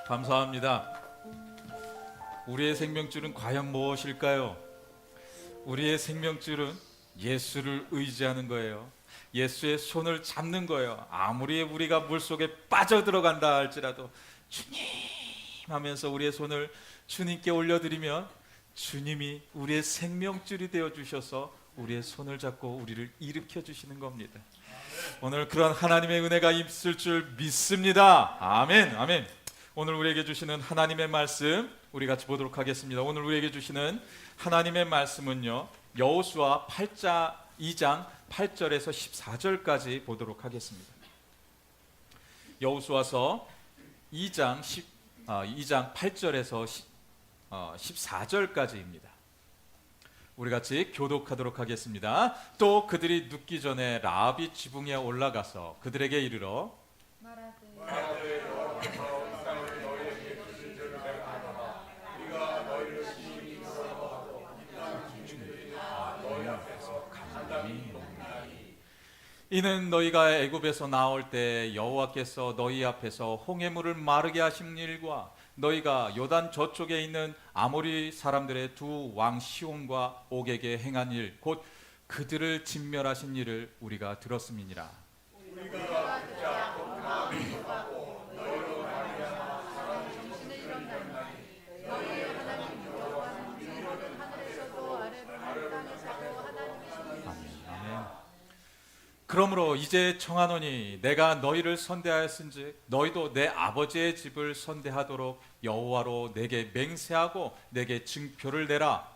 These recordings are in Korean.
감사합니다. 우리의 생명줄은 과연 무엇일까요? 우리의 생명줄은 예수를 의지하는 거예요. 예수의 손을 잡는 거예요. 아무리 우리가 물속에 빠져들어간다 할지라도 주님 하면서 우리의 손을 주님께 올려드리면 주님이 우리의 생명줄이 되어주셔서 우리의 손을 잡고 우리를 일으켜 주시는 겁니다. 오늘 그런 하나님의 은혜가 있을 줄 믿습니다. 아멘, 아멘. 오늘 우리에게 주시는 하나님의 말씀 우리 같이 보도록 하겠습니다. 오늘 우리에게 주시는 하나님의 말씀은요, 여호수아 2장 8절에서 14절까지 보도록 하겠습니다. 여호수아서 2장 8절에서 14절까지입니다. 우리 같이 교독하도록 하겠습니다. 또 그들이 눕기 전에 라합이 지붕에 올라가서 그들에게 이르러 말하되 이는 너희가 애굽에서 나올 때 여호와께서 너희 앞에서 홍해물을 마르게 하신 일과 너희가 요단 저쪽에 있는 아모리 사람들의 두 왕 시온과 옥에게 행한 일 곧 그들을 진멸하신 일을 우리가 들었음이니라. 우리가 듣지 않고 공포하고 너희로 말미암아 사람 정신을 잃었나니 너희의 하나님 여호와는 위로는 하늘에서도 아래로는 땅에서도 하나님이시니. 아멘. 그러므로 이제 청하노니 내가 너희를 선대하였은즉 너희도 내 아버지의 집을 선대하도록 여호와로 내게 맹세하고 내게 증표를 내라.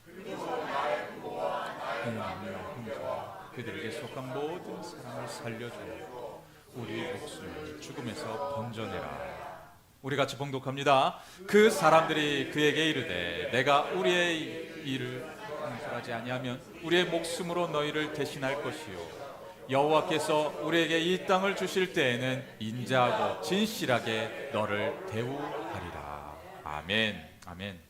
그리고 나의 부모와 나의 형제와 그들에게 속한 모든 사람을 살려주고 우리 목숨을 죽음에서 건져내라. 우리 같이 봉독합니다. 그 사람들이 그에게 이르되 내가 우리의 일을 용서하지 아니하면 우리의 목숨으로 너희를 대신할 것이요 여호와께서 우리에게 이 땅을 주실 때에는 인자하고 진실하게 너를 대우하리라. 아멘, 아멘.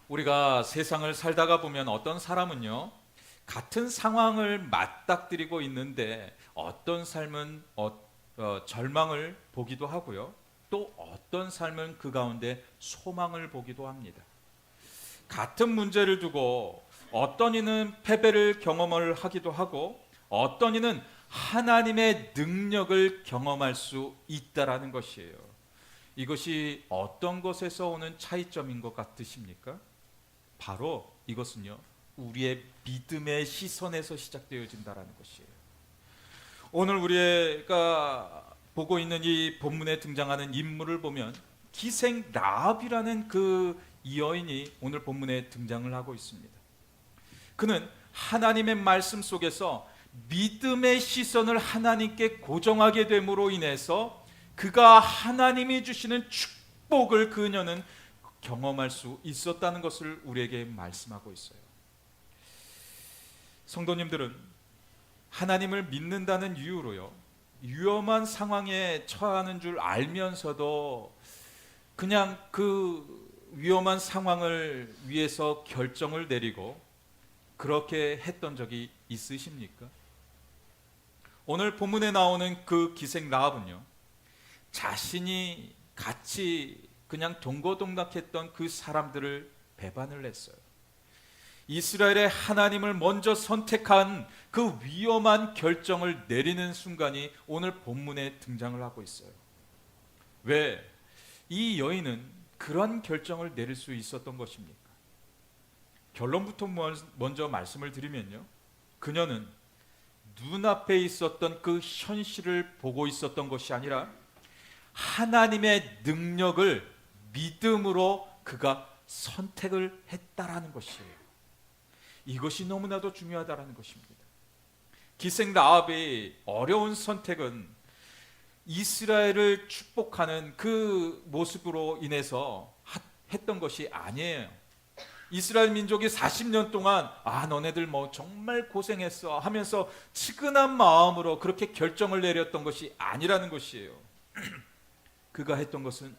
우리가 세상을 살다가 보면 어떤 사람은요, 같은 상황을 맞닥뜨리고 있는데 어떤 삶은 절망을 보기도 하고요, 또 어떤 삶은 그 가운데 소망을 보기도 합니다. 같은 문제를 두고 어떤 이는 패배를 경험을 하기도 하고 어떤 이는 하나님의 능력을 경험할 수 있다라는 것이에요. 이것이 어떤 것에서 오는 차이점인 것 같으십니까? 바로 이것은요, 우리의 믿음의 시선에서 시작되어진다라는 것이에요. 오늘 우리가 보고 있는 이 본문에 등장하는 인물을 보면 기생 라합이라는 그 여인이 오늘 본문에 등장을 하고 있습니다. 그는 하나님의 말씀 속에서 믿음의 시선을 하나님께 고정하게 됨으로 인해서 그가 하나님이 주시는 축복을 그녀는 경험할 수 있었다는 것을 우리에게 말씀하고 있어요. 성도님들은 하나님을 믿는다는 이유로요, 위험한 상황에 처하는 줄 알면서도 그냥 그 위험한 상황을 위해서 결정을 내리고 그렇게 했던 적이 있으십니까? 오늘 본문에 나오는 그 기생 라합은요, 자신이 같이 그냥 동고동락했던 그 사람들을 배반을 했어요. 이스라엘의 하나님을 먼저 선택한 그 위험한 결정을 내리는 순간이 오늘 본문에 등장을 하고 있어요. 왜? 이 여인은 그런 결정을 내릴 수 있었던 것입니까? 결론부터 먼저 말씀을 드리면요, 그녀는 눈앞에 있었던 그 현실을 보고 있었던 것이 아니라 하나님의 능력을 믿음으로 그가 선택을 했다라는 것이에요. 이것이 너무나도 중요하다라는 것입니다. 기생 라합의 어려운 선택은 이스라엘을 축복하는 그 모습으로 인해서 했던 것이 아니에요. 이스라엘 민족이 40년 동안 너네들 뭐 정말 고생했어 하면서 측은한 마음으로 그렇게 결정을 내렸던 것이 아니라는 것이에요. 그가 했던 것은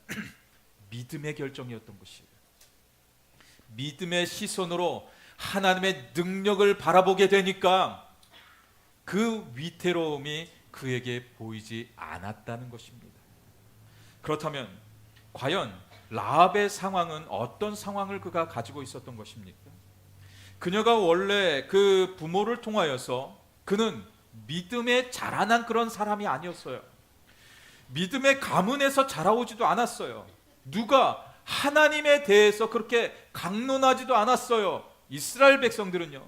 믿음의 결정이었던 것이에요. 믿음의 시선으로 하나님의 능력을 바라보게 되니까 그 위태로움이 그에게 보이지 않았다는 것입니다. 그렇다면 과연 라합의 상황은 어떤 상황을 그가 가지고 있었던 것입니까? 그녀가 원래 그 부모를 통하여서 그는 믿음에 자라난 그런 사람이 아니었어요. 믿음의 가문에서 자라오지도 않았어요. 누가 하나님에 대해서 그렇게 강론하지도 않았어요. 이스라엘 백성들은요,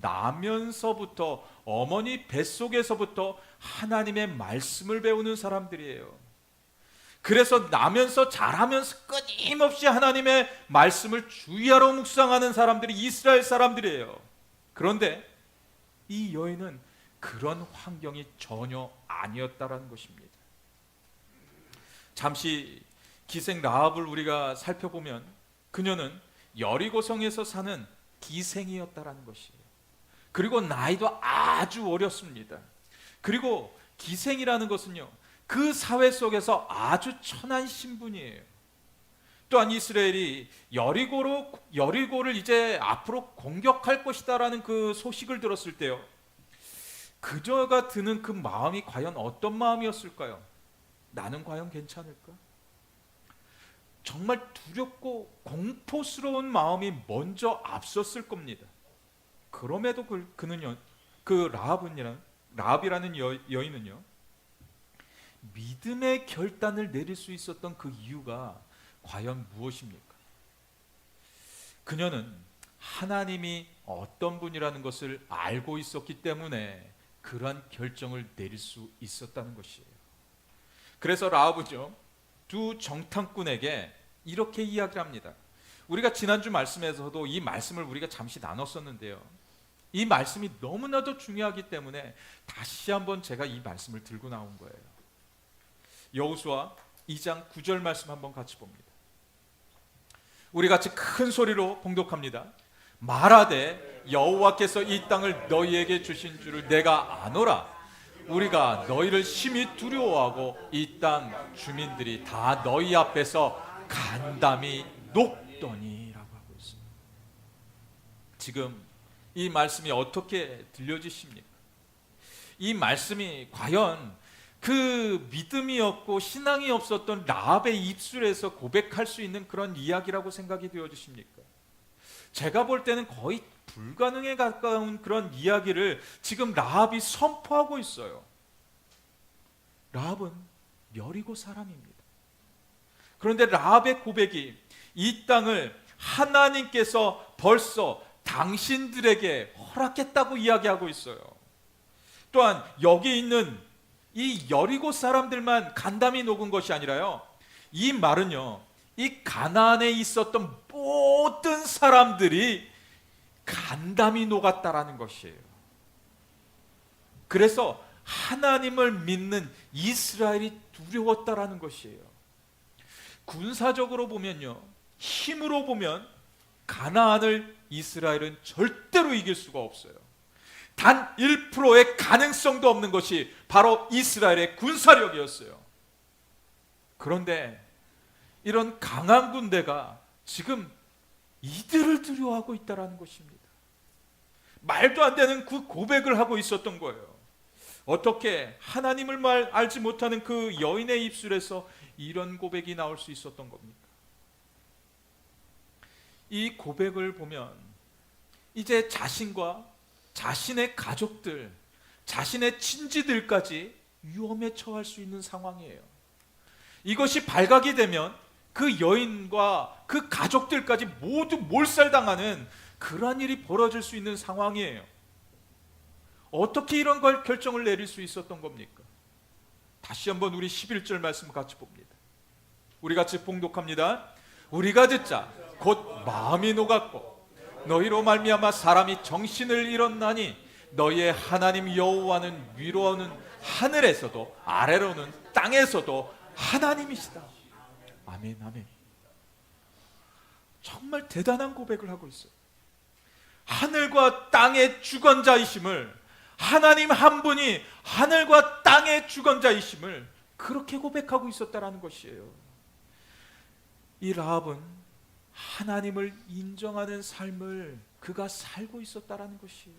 나면서부터 어머니 뱃속에서부터 하나님의 말씀을 배우는 사람들이에요. 그래서 나면서 자라면서 끊임없이 하나님의 말씀을 주야로 묵상하는 사람들이 이스라엘 사람들이에요. 그런데 이 여인은 그런 환경이 전혀 아니었다라는 것입니다. 잠시 기생 라합을 우리가 살펴보면 그녀는 여리고성에서 사는 기생이었다라는 것이에요. 그리고 나이도 아주 어렸습니다. 그리고 기생이라는 것은요, 그 사회 속에서 아주 천한 신분이에요. 또한 이스라엘이 여리고를 이제 앞으로 공격할 것이다라는 그 소식을 들었을 때요, 그저가 드는 그 마음이 과연 어떤 마음이었을까요? 나는 과연 괜찮을까? 정말 두렵고 공포스러운 마음이 먼저 앞섰을 겁니다. 그럼에도 그는요, 그 라합이라는 여인은요, 믿음의 결단을 내릴 수 있었던 그 이유가 과연 무엇입니까? 그녀는 하나님이 어떤 분이라는 것을 알고 있었기 때문에 그러한 결정을 내릴 수 있었다는 것이에요. 그래서 라합은요, 두 정탐꾼에게 이렇게 이야기를 합니다. 우리가 지난주 말씀에서도 이 말씀을 우리가 잠시 나눴었는데요, 이 말씀이 너무나도 중요하기 때문에 다시 한번 제가 이 말씀을 들고 나온 거예요. 여호수아 2장 9절 말씀 한번 같이 봅니다. 우리 같이 큰 소리로 봉독합니다. 말하되 여호와께서 이 땅을 너희에게 주신 줄을 내가 아노라. 우리가 너희를 심히 두려워하고 이 땅 주민들이 다 너희 앞에서 간담이 녹더니 라고 하고 있습니다. 지금 이 말씀이 어떻게 들려지십니까? 이 말씀이 과연 그 믿음이 없고 신앙이 없었던 라합의 입술에서 고백할 수 있는 그런 이야기라고 생각이 되어지십니까? 제가 볼 때는 거의 불가능에 가까운 그런 이야기를 지금 라합이 선포하고 있어요. 라합은 여리고 사람입니다. 그런데 라합의 고백이 이 땅을 하나님께서 벌써 당신들에게 허락했다고 이야기하고 있어요. 또한 여기 있는 이 여리고 사람들만 간담이 녹은 것이 아니라요, 이 말은요, 이 가나안에 있었던 모든 사람들이 간담이 녹았다라는 것이에요. 그래서 하나님을 믿는 이스라엘이 두려웠다라는 것이에요. 군사적으로 보면요, 힘으로 보면 가나안을 이스라엘은 절대로 이길 수가 없어요. 단 1%의 가능성도 없는 것이 바로 이스라엘의 군사력이었어요. 그런데 이런 강한 군대가 지금 이들을 두려워하고 있다는 것입니다. 말도 안 되는 그 고백을 하고 있었던 거예요. 어떻게 하나님을 알지 못하는 그 여인의 입술에서 이런 고백이 나올 수 있었던 겁니까? 이 고백을 보면 이제 자신과 자신의 가족들, 자신의 친지들까지 위험에 처할 수 있는 상황이에요. 이것이 발각이 되면 그 여인과 그 가족들까지 모두 몰살당하는 그러한 일이 벌어질 수 있는 상황이에요. 어떻게 이런 걸 결정을 내릴 수 있었던 겁니까? 다시 한번 우리 11절 말씀 같이 봅니다. 우리 같이 봉독합니다. 우리가 듣자 곧 마음이 녹았고 너희로 말미암아 사람이 정신을 잃었나니 너희의 하나님 여호와는 위로는 하늘에서도 아래로는 땅에서도 하나님이시다. 아멘, 아멘. 정말 대단한 고백을 하고 있어요. 하늘과 땅의 주권자이심을, 하나님 한 분이 하늘과 땅의 주권자이심을 그렇게 고백하고 있었다라는 것이에요. 이 라합은 하나님을 인정하는 삶을 그가 살고 있었다라는 것이에요.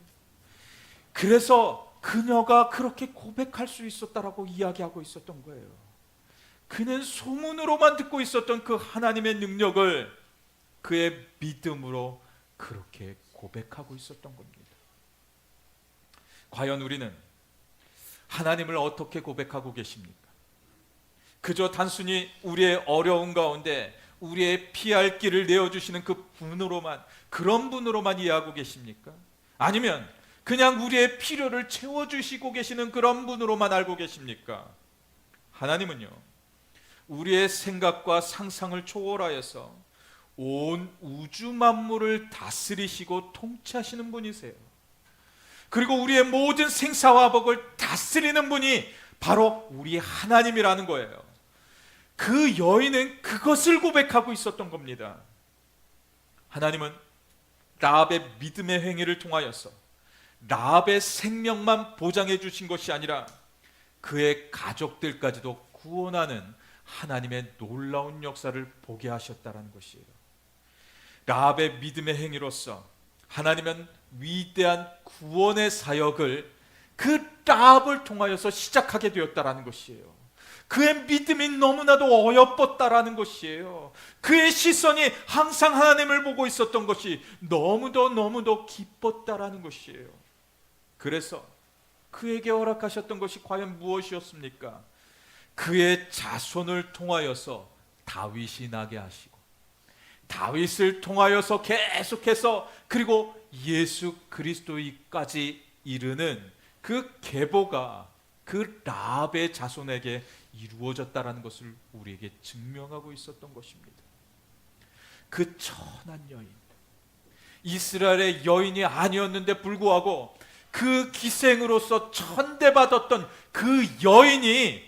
그래서 그녀가 그렇게 고백할 수 있었다라고 이야기하고 있었던 거예요. 그는 소문으로만 듣고 있었던 그 하나님의 능력을 그의 믿음으로 그렇게 고백하고 있었던 겁니다. 과연 우리는 하나님을 어떻게 고백하고 계십니까? 그저 단순히 우리의 어려운 가운데 우리의 피할 길을 내어주시는 그런 분으로만 이해하고 계십니까? 아니면 그냥 우리의 필요를 채워주시고 계시는 그런 분으로만 알고 계십니까? 하나님은요, 우리의 생각과 상상을 초월하여서 온 우주 만물을 다스리시고 통치하시는 분이세요. 그리고 우리의 모든 생사화복을 다스리는 분이 바로 우리 하나님이라는 거예요. 그 여인은 그것을 고백하고 있었던 겁니다. 하나님은 라합의 믿음의 행위를 통하여서 라합의 생명만 보장해 주신 것이 아니라 그의 가족들까지도 구원하는 하나님의 놀라운 역사를 보게 하셨다는 것이에요. 라합의 믿음의 행위로서 하나님은 위대한 구원의 사역을 그 라합을 통하여서 시작하게 되었다는 것이에요. 그의 믿음이 너무나도 어여뻤다라는 것이에요. 그의 시선이 항상 하나님을 보고 있었던 것이 너무도 기뻤다라는 것이에요. 그래서 그에게 허락하셨던 것이 과연 무엇이었습니까? 그의 자손을 통하여서 다윗이 나게 하시고, 다윗을 통하여서 계속해서 그리고 예수 그리스도까지 이르는 그 계보가 그 라합의 자손에게 이루어졌다라는 것을 우리에게 증명하고 있었던 것입니다. 그 천한 여인, 이스라엘의 여인이 아니었는데 불구하고 그 기생으로서 천대받았던 그 여인이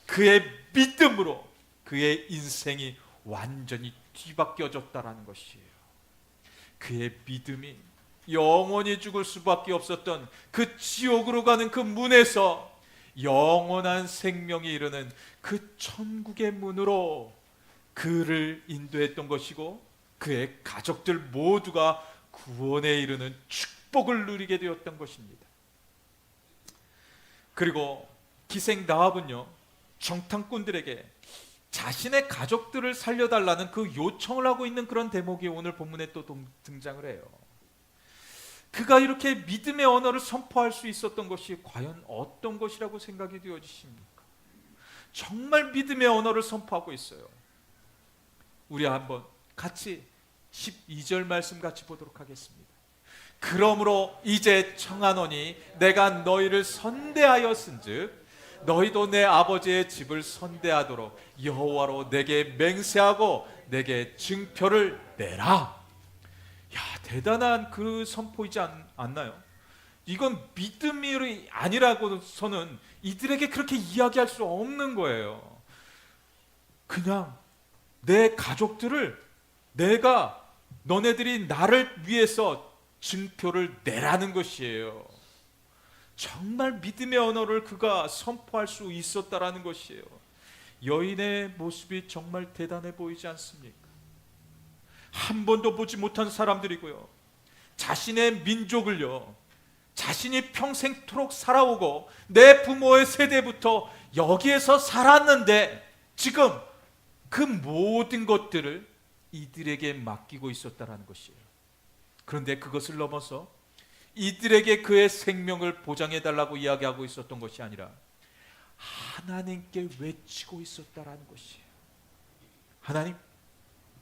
그의 믿음으로 그의 인생이 완전히 뒤바뀌어졌다라는 것이에요. 그의 믿음이 영원히 죽을 수밖에 없었던 그 지옥으로 가는 그 문에서 영원한 생명이 이르는 그 천국의 문으로 그를 인도했던 것이고, 그의 가족들 모두가 구원에 이르는 축복을 누리게 되었던 것입니다. 그리고 기생 라합은요, 정탐꾼들에게 자신의 가족들을 살려달라는 그 요청을 하고 있는 그런 대목이 오늘 본문에 또 등장을 해요. 그가 이렇게 믿음의 언어를 선포할 수 있었던 것이 과연 어떤 것이라고 생각이 되어지십니까? 정말 믿음의 언어를 선포하고 있어요. 우리 한번 같이 12절 말씀 같이 보도록 하겠습니다. 그러므로 이제 청하노니 내가 너희를 선대하였은즉 너희도 내 아버지의 집을 선대하도록 여호와로 내게 맹세하고 내게 증표를 내라. 야, 대단한 그 선포이지 않나요? 이건 믿음이 아니라고서는 이들에게 그렇게 이야기할 수 없는 거예요. 그냥 내 가족들을 내가 너네들이 나를 위해서 증표를 내라는 것이에요. 정말 믿음의 언어를 그가 선포할 수 있었다라는 것이에요. 여인의 모습이 정말 대단해 보이지 않습니까? 한 번도 보지 못한 사람들이고요, 자신의 민족을요, 자신이 평생토록 살아오고 내 부모의 세대부터 여기에서 살았는데 지금 그 모든 것들을 이들에게 맡기고 있었다라는 것이에요. 그런데 그것을 넘어서 이들에게 그의 생명을 보장해달라고 이야기하고 있었던 것이 아니라 하나님께 외치고 있었다라는 것이에요. 하나님,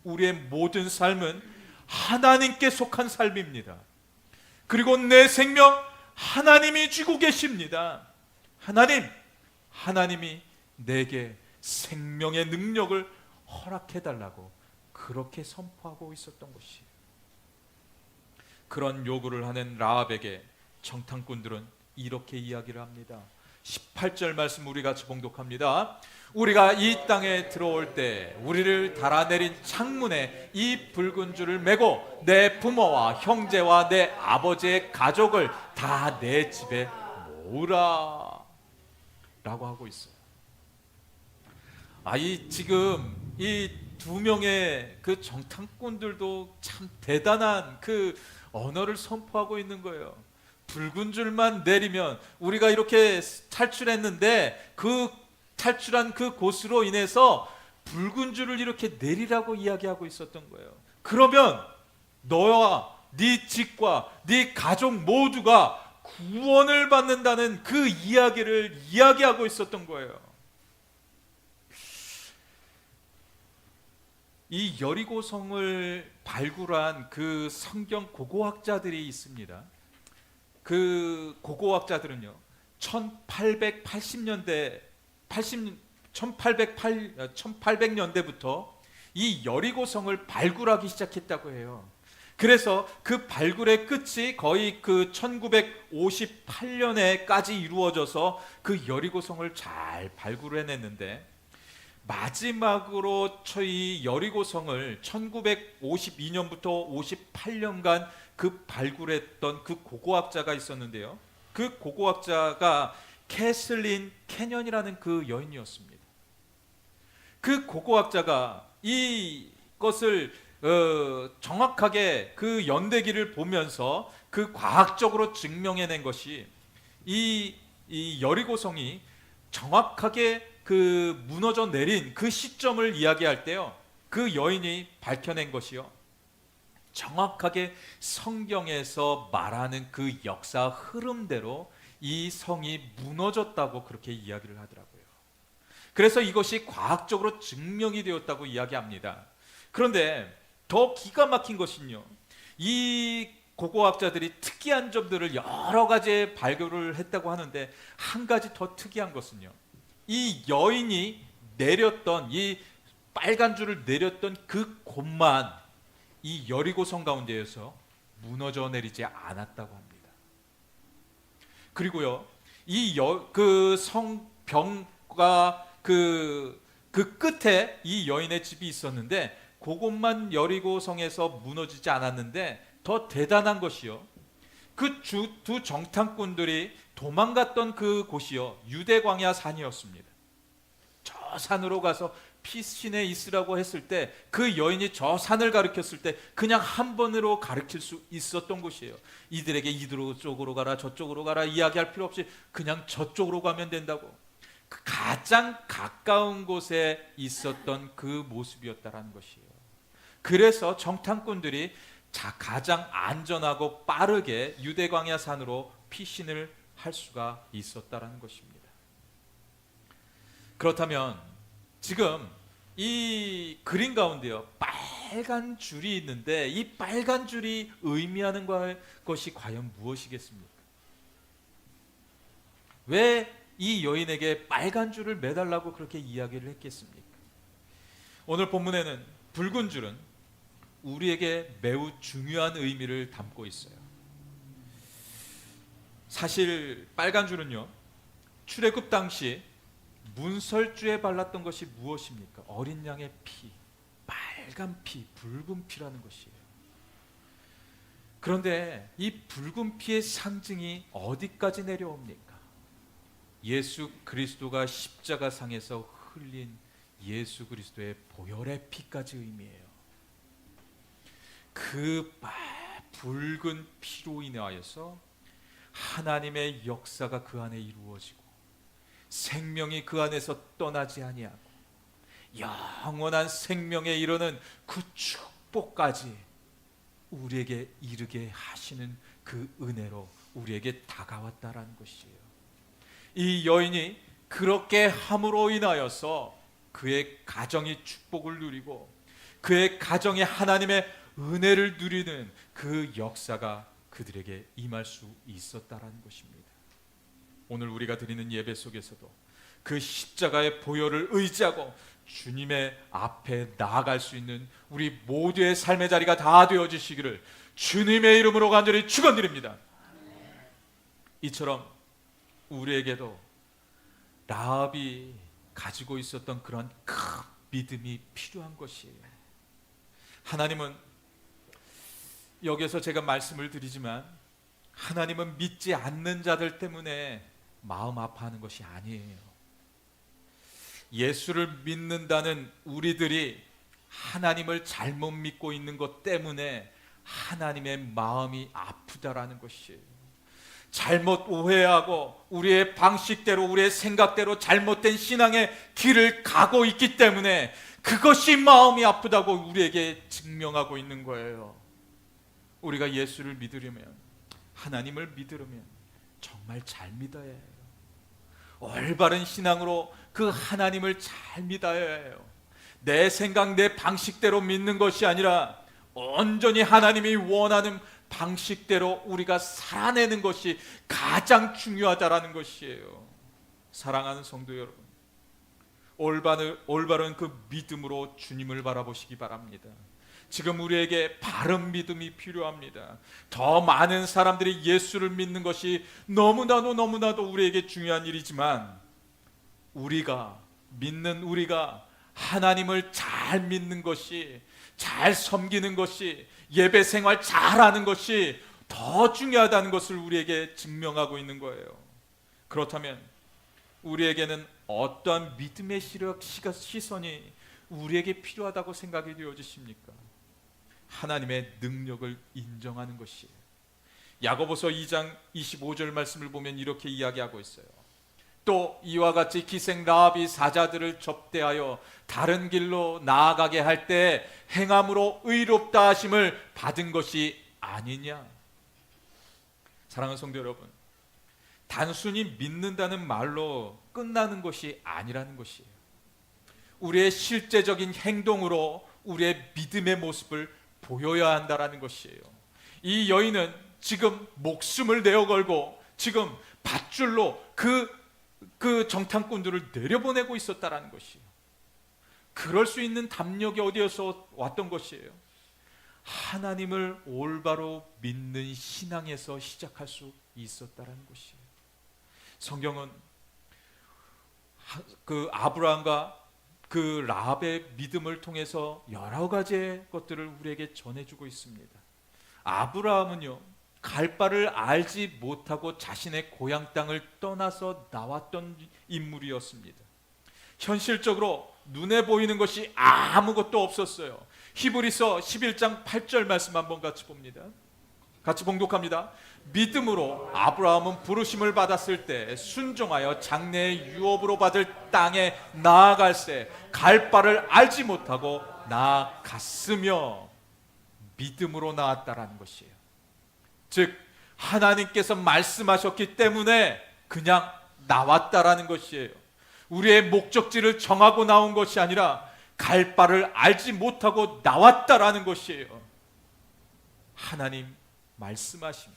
우리의 모든 삶은 하나님께 속한 삶입니다. 그리고 내 생명 하나님이 주고 계십니다. 하나님이 내게 생명의 능력을 허락해달라고 그렇게 선포하고 있었던 것이에요. 그런 요구를 하는 라합에게 정탐꾼들은 이렇게 이야기를 합니다. 18절 말씀 우리 같이 봉독합니다. 우리가 이 땅에 들어올 때 우리를 달아내린 창문에 이 붉은 줄을 메고 내 부모와 형제와 내 아버지의 가족을 다 내 집에 모으라 라고 하고 있어요. 지금 이 두 명의 그 정탐꾼들도 참 대단한 그 언어를 선포하고 있는 거예요. 붉은 줄만 내리면 우리가 이렇게 탈출했는데 그 탈출한 그 곳으로 인해서 붉은 줄을 이렇게 내리라고 이야기하고 있었던 거예요. 그러면 너와 네 집과 네 가족 모두가 구원을 받는다는 그 이야기를 이야기하고 있었던 거예요. 이 여리고성을 발굴한 그 성경 고고학자들이 있습니다. 그 고고학자들은요, 1800년대부터 이 여리고성을 발굴하기 시작했다고 해요. 그래서 그 발굴의 끝이 거의 그 1958년에까지 이루어져서 그 여리고성을 잘 발굴해냈는데, 마지막으로 이 여리고성을 1952년부터 58년간 그 발굴했던 그 고고학자가 있었는데요. 그 고고학자가 캐슬린 캐년이라는 그 여인이었습니다. 그 고고학자가 이것을 정확하게 그 연대기를 보면서 그 과학적으로 증명해낸 것이 이 여리고성이 정확하게 그 무너져 내린 그 시점을 이야기할 때요, 그 여인이 밝혀낸 것이요, 정확하게 성경에서 말하는 그 역사 흐름대로 이 성이 무너졌다고 그렇게 이야기를 하더라고요. 그래서 이것이 과학적으로 증명이 되었다고 이야기합니다. 그런데 더 기가 막힌 것은요, 이 고고학자들이 특이한 점들을 여러 가지 발견을 했다고 하는데, 한 가지 더 특이한 것은요, 이 여인이 내렸던 이 빨간 줄을 내렸던 그 곳만 이 여리고성 가운데에서 무너져 내리지 않았다고 합니다. 그리고요, 그 성벽과 그 끝에 이 여인의 집이 있었는데, 그곳만 여리고성에서 무너지지 않았는데, 더 대단한 것이요, 그 두 정탐꾼들이 도망갔던 그 곳이요, 유대 광야 산이었습니다. 저 산으로 가서 피신에 있으라고 했을 때, 그 여인이 저 산을 가리켰을 때 그냥 한 번으로 가리킬 수 있었던 곳이에요. 이들에게 이쪽으로 가라 저쪽으로 가라 이야기할 필요 없이 그냥 저쪽으로 가면 된다고. 그 가장 가까운 곳에 있었던 그 모습이었다라는 것이에요. 그래서 정탐꾼들이 가장 안전하고 빠르게 유대 광야 산으로 피신을 할 수가 있었다라는 것입니다. 그렇다면 지금 이 그림 가운데요, 빨간 줄이 있는데, 이 빨간 줄이 의미하는 것이 과연 무엇이겠습니까? 왜 이 여인에게 빨간 줄을 매달라고 그렇게 이야기를 했겠습니까? 오늘 본문에는 붉은 줄은 우리에게 매우 중요한 의미를 담고 있어요. 사실 빨간 줄은요, 출애굽 당시 문설주에 발랐던 것이 무엇입니까? 어린 양의 피, 빨간 피, 붉은 피라는 것이에요. 그런데 이 붉은 피의 상징이 어디까지 내려옵니까? 예수 그리스도가 십자가상에서 흘린 예수 그리스도의 보혈의 피까지 의미해요. 그 붉은 피로 인하여서 하나님의 역사가 그 안에 이루어지고, 생명이 그 안에서 떠나지 아니하고, 영원한 생명에 이르는 그 축복까지 우리에게 이르게 하시는 그 은혜로 우리에게 다가왔다라는 것이에요. 이 여인이 그렇게 함으로 인하여서 그의 가정이 축복을 누리고, 그의 가정이 하나님의 은혜를 누리는 그 역사가 그들에게 임할 수 있었다라는 것입니다. 오늘 우리가 드리는 예배 속에서도 그 십자가의 보혈을 의지하고 주님의 앞에 나아갈 수 있는 우리 모두의 삶의 자리가 다 되어지시기를 주님의 이름으로 간절히 축원드립니다. 이처럼 우리에게도 라합이 가지고 있었던 그런 큰 믿음이 필요한 것이에요. 하나님은, 여기에서 제가 말씀을 드리지만, 하나님은 믿지 않는 자들 때문에 마음 아파하는 것이 아니에요. 예수를 믿는다는 우리들이 하나님을 잘못 믿고 있는 것 때문에 하나님의 마음이 아프다라는 것이에요. 잘못 오해하고 우리의 방식대로, 우리의 생각대로 잘못된 신앙의 길을 가고 있기 때문에 그것이 마음이 아프다고 우리에게 증명하고 있는 거예요. 우리가 예수를 믿으려면, 하나님을 믿으려면 정말 잘 믿어야 해요. 올바른 신앙으로 그 하나님을 잘 믿어야 해요. 내 생각, 내 방식대로 믿는 것이 아니라 온전히 하나님이 원하는 방식대로 우리가 살아내는 것이 가장 중요하다라는 것이에요. 사랑하는 성도 여러분, 올바른 그 믿음으로 주님을 바라보시기 바랍니다. 지금 우리에게 바른 믿음이 필요합니다. 더 많은 사람들이 예수를 믿는 것이 너무나도 우리에게 중요한 일이지만, 우리가 하나님을 잘 믿는 것이, 잘 섬기는 것이, 예배 생활 잘하는 것이 더 중요하다는 것을 우리에게 증명하고 있는 거예요. 그렇다면 우리에게는 어떠한 믿음의 시선이 우리에게 필요하다고 생각이 되어지십니까? 하나님의 능력을 인정하는 것이에요. 야고보서 2장 25절 말씀을 보면 이렇게 이야기하고 있어요. 또 이와 같이 기생 라합이 사자들을 접대하여 다른 길로 나아가게 할 때 행함으로 의롭다 하심을 받은 것이 아니냐. 사랑하는 성도 여러분, 단순히 믿는다는 말로 끝나는 것이 아니라는 것이에요. 우리의 실제적인 행동으로 우리의 믿음의 모습을 보여야 한다라는 것이에요. 이 여인은 지금 목숨을 내어 걸고 지금 밧줄로 그 정탐꾼들을 내려보내고 있었다라는 것이에요. 그럴 수 있는 담력이 어디에서 왔던 것이에요? 하나님을 올바로 믿는 신앙에서 시작할 수 있었다라는 것이에요. 성경은 그 아브라함과 그 라합의 믿음을 통해서 여러 가지의 것들을 우리에게 전해주고 있습니다. 아브라함은요, 갈 바를 알지 못하고 자신의 고향 땅을 떠나서 나왔던 인물이었습니다. 현실적으로 눈에 보이는 것이 아무것도 없었어요. 히브리서 11장 8절 말씀 한번 같이 봅니다. 같이 봉독합니다. 믿음으로 아브라함은 부르심을 받았을 때 순종하여 장래의 유업으로 받을 땅에 나아갈새 갈 바를 알지 못하고 나아갔으며 믿음으로 나았다라는 것이에요. 즉 하나님께서 말씀하셨기 때문에 그냥 나왔다라는 것이에요. 우리의 목적지를 정하고 나온 것이 아니라 갈 바를 알지 못하고 나왔다라는 것이에요. 하나님 말씀하시면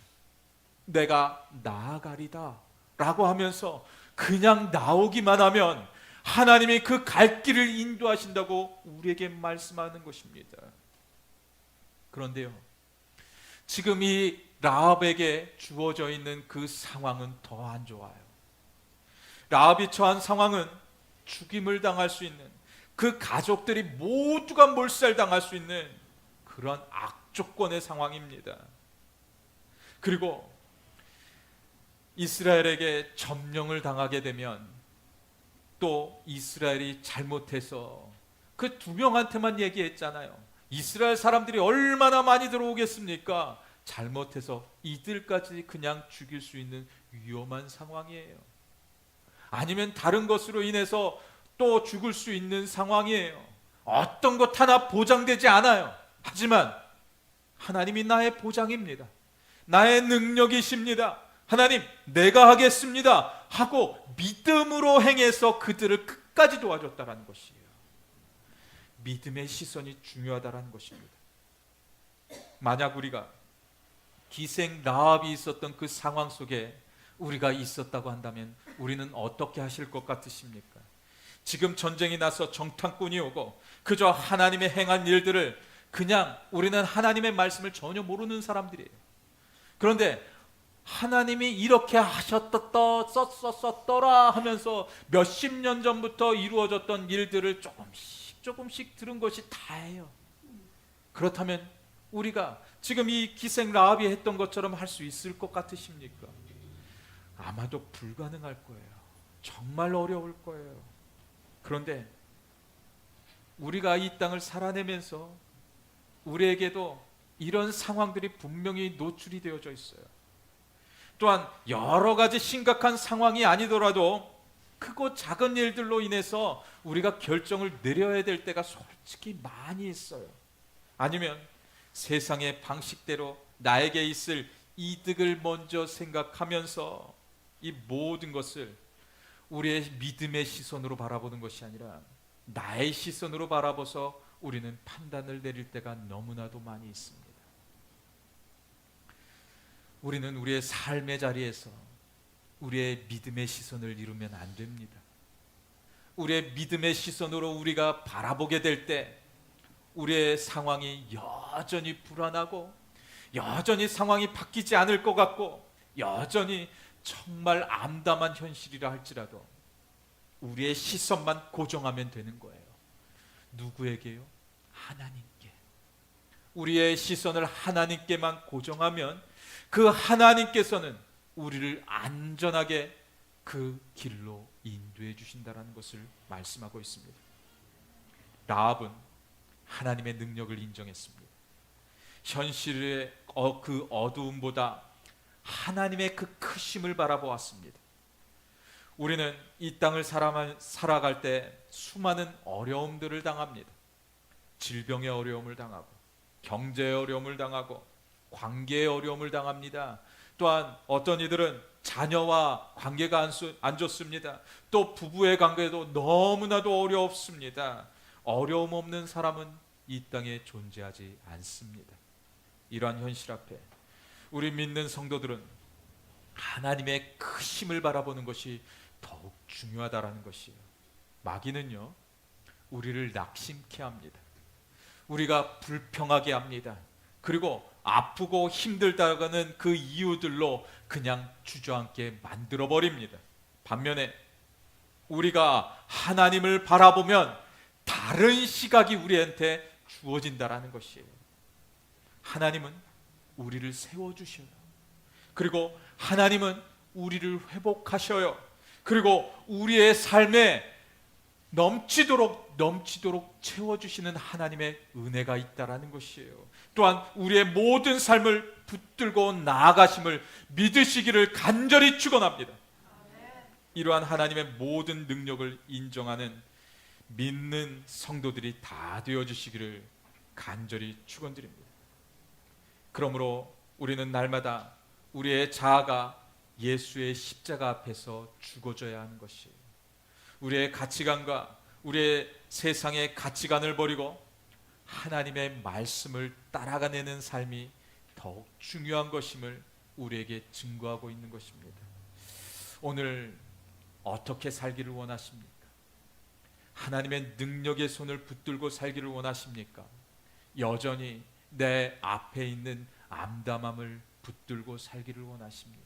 내가 나아가리다 라고 하면서 그냥 나오기만 하면 하나님이 그 갈 길을 인도하신다고 우리에게 말씀하는 것입니다. 그런데요, 지금 이 라합에게 주어져 있는 그 상황은 더 안 좋아요. 라합이 처한 상황은 죽임을 당할 수 있는, 그 가족들이 모두가 몰살당할 수 있는 그런 악조건의 상황입니다. 그리고 이스라엘에게 점령을 당하게 되면 또 이스라엘이 잘못해서 그 두 명한테만 얘기했잖아요. 이스라엘 사람들이 얼마나 많이 들어오겠습니까? 잘못해서 이들까지 그냥 죽일 수 있는 위험한 상황이에요. 아니면 다른 것으로 인해서 또 죽을 수 있는 상황이에요. 어떤 것 하나 보장되지 않아요. 하지만 하나님이 나의 보장입니다. 나의 능력이십니다. 하나님, 내가 하겠습니다 하고 믿음으로 행해서 그들을 끝까지 도와줬다라는 것이에요. 믿음의 시선이 중요하다라는 것입니다. 만약 우리가 기생 라합이 있었던 그 상황 속에 우리가 있었다고 한다면 우리는 어떻게 하실 것 같으십니까? 지금 전쟁이 나서 정탐꾼이 오고 그저 하나님의 행한 일들을 그냥 우리는 하나님의 말씀을 전혀 모르는 사람들이에요. 그런데 하나님이 이렇게 썼더라 하면서 몇십 년 전부터 이루어졌던 일들을 조금씩 들은 것이 다예요. 그렇다면 우리가 지금 이 기생 라합이 했던 것처럼 할 수 있을 것 같으십니까? 아마도 불가능할 거예요. 정말 어려울 거예요. 그런데 우리가 이 땅을 살아내면서 우리에게도 이런 상황들이 분명히 노출이 되어져 있어요. 또한 여러 가지 심각한 상황이 아니더라도 크고 작은 일들로 인해서 우리가 결정을 내려야 될 때가 솔직히 많이 있어요. 아니면 세상의 방식대로 나에게 있을 이득을 먼저 생각하면서 이 모든 것을 우리의 믿음의 시선으로 바라보는 것이 아니라 나의 시선으로 바라봐서 우리는 판단을 내릴 때가 너무나도 많이 있습니다. 우리는 우리의 삶의 자리에서 우리의 믿음의 시선을 잃으면 안 됩니다. 우리의 믿음의 시선으로 우리가 바라보게 될 때 우리의 상황이 여전히 불안하고 여전히 상황이 바뀌지 않을 것 같고 여전히 정말 암담한 현실이라 할지라도 우리의 시선만 고정하면 되는 거예요. 누구에게요? 하나님께. 우리의 시선을 하나님께만 고정하면 그 하나님께서는 우리를 안전하게 그 길로 인도해 주신다는 것을 말씀하고 있습니다. 라합은 하나님의 능력을 인정했습니다. 현실의 그 어두움보다 하나님의 그 크심을 바라보았습니다. 우리는 이 땅을 살아갈 때 수많은 어려움들을 당합니다. 질병의 어려움을 당하고 경제의 어려움을 당하고 관계의 어려움을 당합니다. 또한 어떤 이들은 자녀와 관계가 안 좋습니다. 또 부부의 관계도 너무나도 어렵습니다. 어려움 없는 사람은 이 땅에 존재하지 않습니다. 이러한 현실 앞에 우리 믿는 성도들은 하나님의 크심을 바라보는 것이 더욱 중요하다라는 것이에요. 마귀는요, 우리를 낙심케 합니다. 우리가 불평하게 합니다. 그리고 아프고 힘들다가는 그 이유들로 그냥 주저앉게 만들어버립니다. 반면에 우리가 하나님을 바라보면 다른 시각이 우리한테 주어진다라는 것이에요. 하나님은 우리를 세워주셔요. 그리고 하나님은 우리를 회복하셔요. 그리고 우리의 삶에 넘치도록 채워주시는 하나님의 은혜가 있다라는 것이에요. 또한 우리의 모든 삶을 붙들고 나아가심을 믿으시기를 간절히 축원합니다. 이러한 하나님의 모든 능력을 인정하는 믿는 성도들이 다 되어주시기를 간절히 축원드립니다. 그러므로 우리는 날마다 우리의 자아가 예수의 십자가 앞에서 죽어져야 하는 것이에요. 우리의 가치관과 우리의 세상의 가치관을 버리고 하나님의 말씀을 따라가내는 삶이 더욱 중요한 것임을 우리에게 증거하고 있는 것입니다. 오늘 어떻게 살기를 원하십니까? 하나님의 능력의 손을 붙들고 살기를 원하십니까? 여전히 내 앞에 있는 암담함을 붙들고 살기를 원하십니까?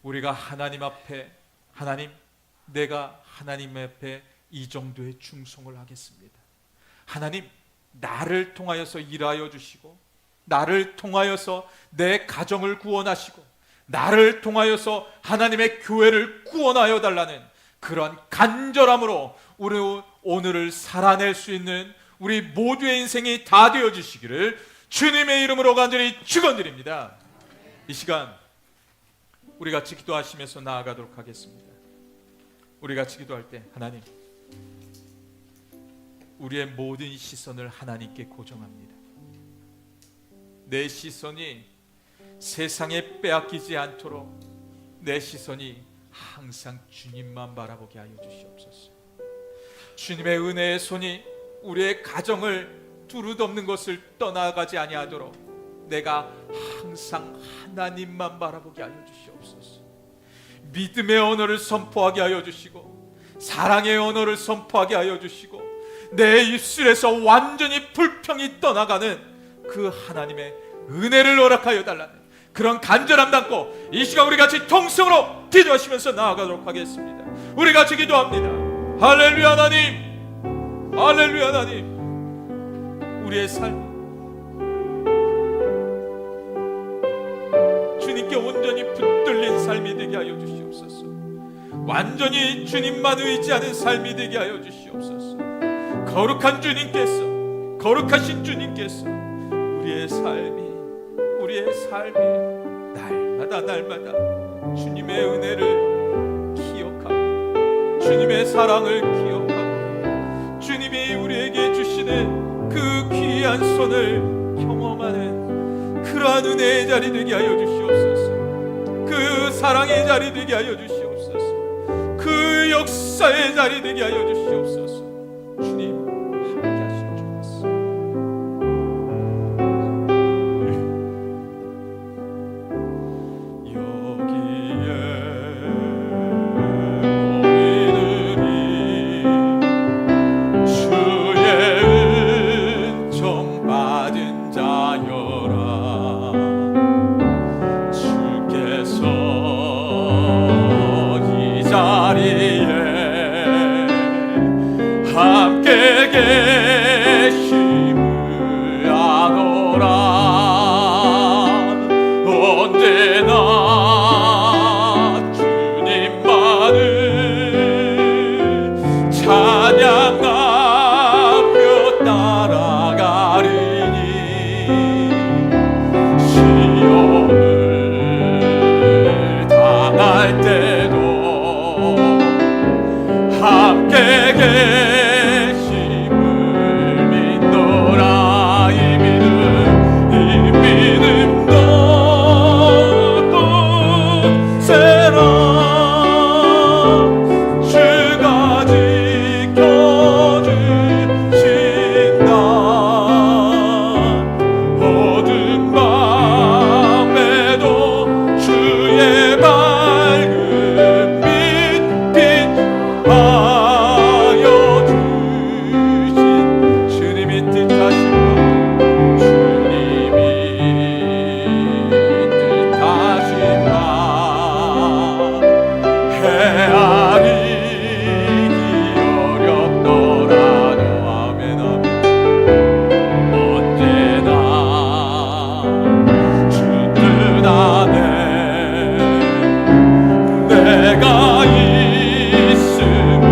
우리가 하나님 앞에 내가 하나님 앞에 이 정도의 충성을 하겠습니다. 하나님, 나를 통하여서 일하여 주시고 나를 통하여서 내 가정을 구원하시고 나를 통하여서 하나님의 교회를 구원하여 달라는 그러한 간절함으로 우리 오늘을 살아낼 수 있는 우리 모두의 인생이 다 되어 주시기를 주님의 이름으로 간절히 축원드립니다. 이 시간 우리 같이 기도하시면서 나아가도록 하겠습니다. 우리 같이 기도할 때 하나님, 우리의 모든 시선을 하나님께 고정합니다. 내 시선이 세상에 빼앗기지 않도록 내 시선이 항상 주님만 바라보게 하여 주시옵소서. 주님의 은혜의 손이 우리의 가정을 두루덮는 것을 떠나가지 아니하도록 내가 항상 하나님만 바라보게 하여 주시옵소서. 믿음의 언어를 선포하게 하여 주시고 사랑의 언어를 선포하게 하여 주시고 내 입술에서 완전히 불평이 떠나가는 그 하나님의 은혜를 허락하여 달라는 그런 간절함 담고 이 시간 우리 같이 통성으로 기도하시면서 나아가도록 하겠습니다. 우리 같이 기도합니다. 할렐루야 하나님, 할렐루야 하나님, 우리의 삶 주님께 온전히 붙들린 삶이 되게 하여 주시옵소서. 완전히 주님만 의지하는 삶이 되게 하여 주시옵소서. 거룩한 주님께서, 거룩하신 주님께서 우리의 삶이 날마다 날마다 주님의 은혜를 기억하고 주님의 사랑을 기억하고 주님이 우리에게 주시는 그 귀한 손을 경험하는 그러한 은혜의 자리 되게 하여 주시옵소서. 그 사랑의 자리 되게 하여 주시옵소서. 그 역사의 자리 되게 하여 주시옵소서. 주님 함께 하시면 좋겠습니다. 여기에 우리들이 주의 은총 받은 자여라. 주께서 이 자리에 함께 계심을 아노라. 언제나 주님만을 찬양하며 따라가리니 시험을 당할 때도 함께 계심을 믿노라. 이 믿음도 굳세라. 주가 지켜주신다. 어두운 밤에도 주의 밝은 빛 빛하여 주신 주님이 뜻하신다. 주님이 뜻하신다. 헤아리기 어렵더라도 아멘 아멘. 언제나 주 뜻 안에 내가 있음을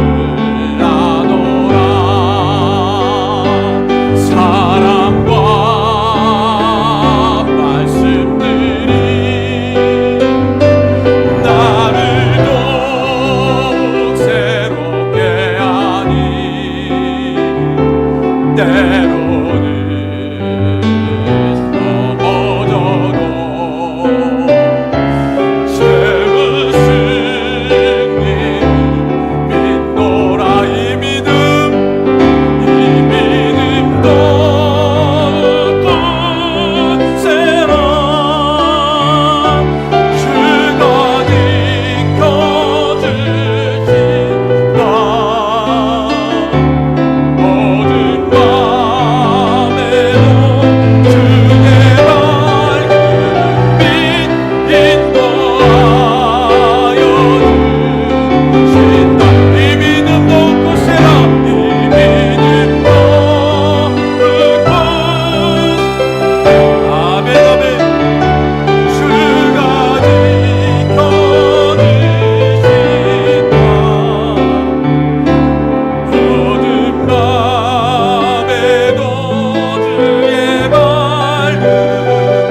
아노라. 사랑과 말씀들이 나를 더욱 새롭게 하니 때로는 넘어져도 최후 승리를 믿노라. 이 믿음도 굳세라. 주가 지켜주신다. 어두운 밤에도 주의 밝은 빛 인도하여 주신다. 이 믿음도 굳세라. 이 믿음도 아멘 아멘. 주가 지켜주신다. 어두운 밤에도 주의 밝은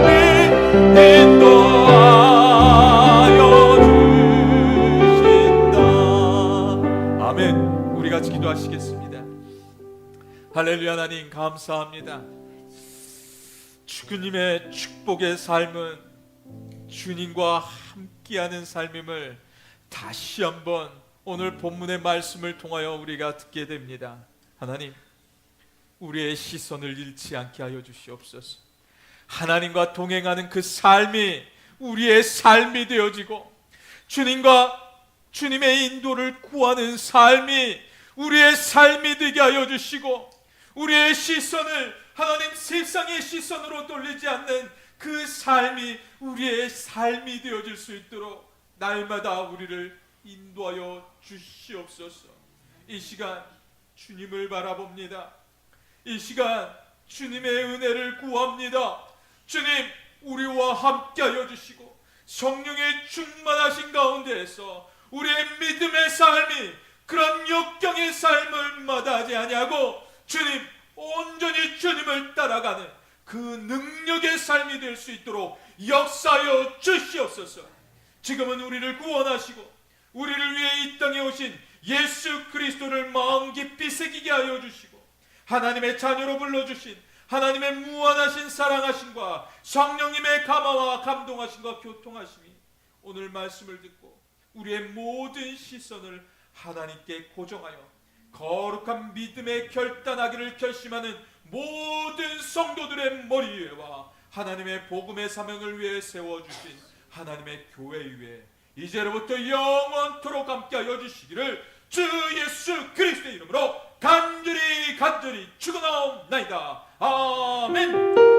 빛 인도하여 주신다. 아멘. 우리 같이 기도하시겠습니다. 할렐루야. 하나님 감사합니다. 주님의 축복의 삶은 주님과 함께하는 삶임을 다시 한번 오늘 본문의 말씀을 통하여 우리가 듣게 됩니다. 하나님, 우리의 시선을 잃지 않게 하여 주시옵소서. 하나님과 동행하는 그 삶이 우리의 삶이 되어지고 주님과 주님의 인도를 구하는 삶이 우리의 삶이 되게 하여 주시고 우리의 시선을 하나님 세상의 시선으로 돌리지 않는 그 삶이 우리의 삶이 되어질 수 있도록 날마다 우리를 인도하여 주시옵소서. 이 시간 주님을 바라봅니다. 이 시간 주님의 은혜를 구합니다. 주님, 우리와 함께하여 주시고 성령의 충만하신 가운데에서 우리의 믿음의 삶이 그런 역경의 삶을 마다하지 아니하고 주님, 온전히 주님을 따라가는 그 능력의 삶이 될 수 있도록 역사하여 주시옵소서. 지금은 우리를 구원하시고 우리를 위해 이 땅에 오신 예수 그리스도를 마음 깊이 새기게 하여 주시고 하나님의 자녀로 불러주신 하나님의 무한하신 사랑하심과 성령님의 감화와 감동하심과 교통하심이 오늘 말씀을 듣고 우리의 모든 시선을 하나님께 고정하여 거룩한 믿음에 결단하기를 결심하는 모든 성도들의 머리 위에와 하나님의 복음의 사명을 위해 세워주신 하나님의 교회 위에 이제로부터 영원토록 함께하여 주시기를 주 예수 그리스도의 이름으로 간절히 축원하옵나이다. 아멘.